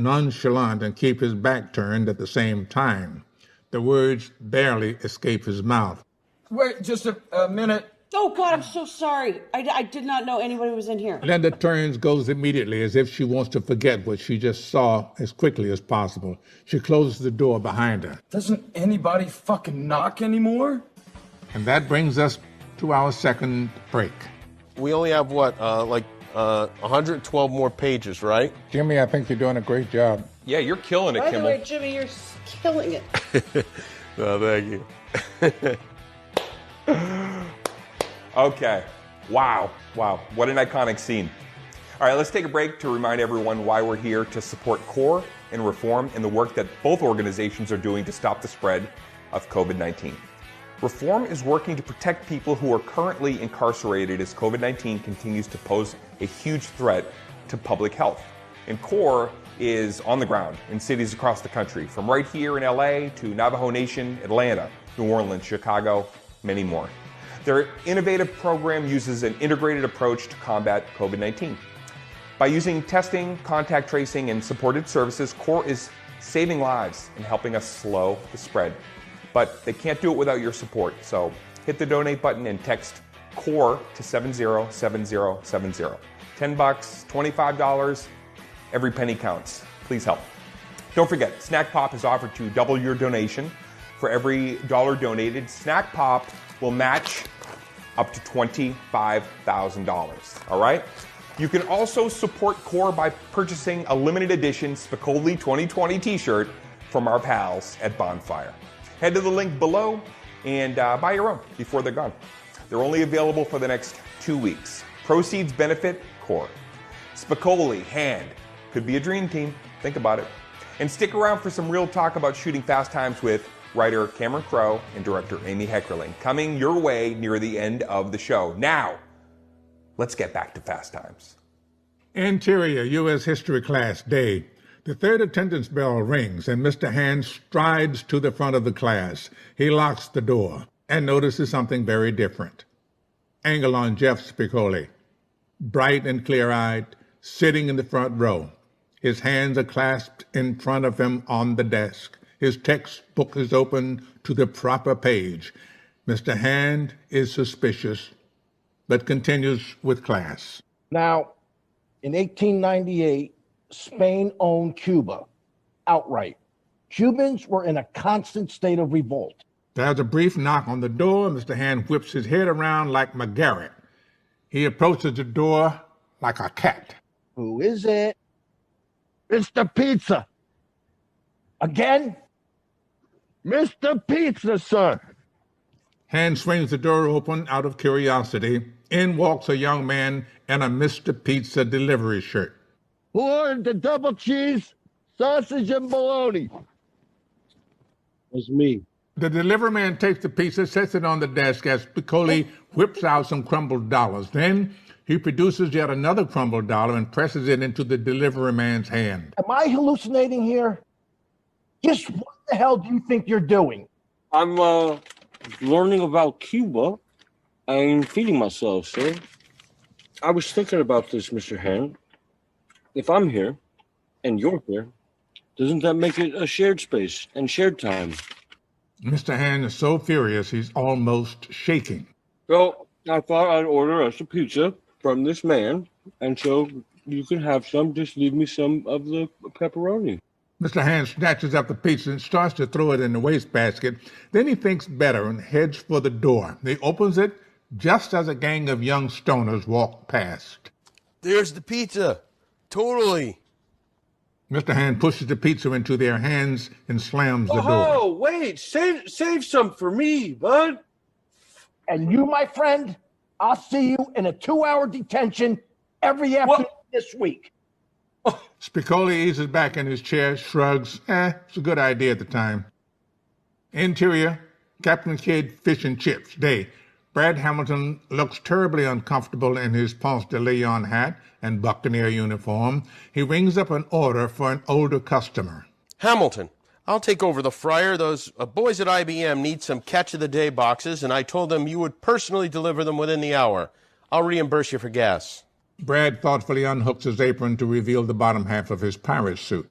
nonchalant and keep his back turned at the same time. The words barely escape his mouth. Wait, just a minute. Oh, God, I'm so sorry. I did not know anybody was in here. Linda turns, goes immediately, as if she wants to forget what she just saw as quickly as possible. She closes the door behind her. Doesn't anybody fucking knock anymore? And that brings us to our second break. We only have, 112 more pages, right? Jimmy, I think you're doing a great job. Yeah, you're killing it, By Kimmel. the way, Jimmy, you're killing it. No, thank you. Okay. Wow. What an iconic scene. All right, let's take a break to remind everyone why we're here to support CORE and Reform and the work that both organizations are doing to stop the spread of COVID-19. Reform is working to protect people who are currently incarcerated as COVID-19 continues to pose a huge threat to public health. And CORE is on the ground in cities across the country, from right here in LA to Navajo Nation, Atlanta, New Orleans, Chicago, many more. Their innovative program uses an integrated approach to combat COVID-19. By using testing, contact tracing, and supported services, CORE is saving lives and helping us slow the spread. But they can't do it without your support, so hit the donate button and text CORE to 707070. $10, $25, every penny counts. Please help. Don't forget, Snack Pop is offered to double your donation. For every dollar donated, Snack Pop will match up to $25,000, all right? You can also support CORE by purchasing a limited edition Spicoli 2020 t-shirt from our pals at Bonfire. Head to the link below and buy your own before they're gone. They're only available for the next 2 weeks. Proceeds benefit CORE. Spicoli, Hand, could be a dream team. Think about it. And stick around for some real talk about shooting Fast Times with writer Cameron Crowe and director Amy Heckerling, coming your way near the end of the show. Now, let's get back to Fast Times. Interior U.S. History class day. The third attendance bell rings and Mr. Hand strides to the front of the class. He locks the door and notices something very different. Angle on Jeff Spicoli, bright and clear-eyed, sitting in the front row. His hands are clasped in front of him on the desk. His textbook is open to the proper page. Mr. Hand is suspicious, but continues with class. Now, in 1898, Spain owned Cuba outright. Cubans were in a constant state of revolt. There's a brief knock on the door. Mr. Hand whips his head around like McGarrett. He approaches the door like a cat. Who is it? Mr. Pizza. Again? Mr. Pizza, sir. Hand swings the door open out of curiosity. In walks a young man in a Mr. Pizza delivery shirt. Who ordered the double cheese, sausage, and bologna? It's me. The delivery man takes the pizza, sets it on the desk as Spicoli whips out some crumbled dollars. Then he produces yet another crumbled dollar and presses it into the delivery man's hand. Am I hallucinating here? Just what the hell do you think you're doing? I'm learning about Cuba and feeding myself, sir. I was thinking about this, Mr. Hand. If I'm here and you're here, doesn't that make it a shared space and shared time? Mr. Hand is so furious he's almost shaking. So I thought I'd order us a pizza from this man, and so you can have some. Just leave me some of the pepperoni. Mr. Hand snatches up the pizza and starts to throw it in the wastebasket. Then he thinks better and heads for the door. He opens it just as a gang of young stoners walk past. There's the pizza. Totally. Mr. Hand pushes the pizza into their hands and slams the door. Oh, wait, save some for me, bud. And you, my friend, I'll see you in a 2-hour detention every afternoon this week. Spicoli eases back in his chair, shrugs. It's a good idea at the time. Interior, Captain Kidd Fish and Chips Day. Brad Hamilton looks terribly uncomfortable in his Ponce de Leon hat and Buccaneer uniform. He rings up an order for an older customer. Hamilton, I'll take over the fryer. Those boys at IBM need some catch-of-the-day boxes, and I told them you would personally deliver them within the hour. I'll reimburse you for gas. Brad thoughtfully unhooks his apron to reveal the bottom half of his pirate suit.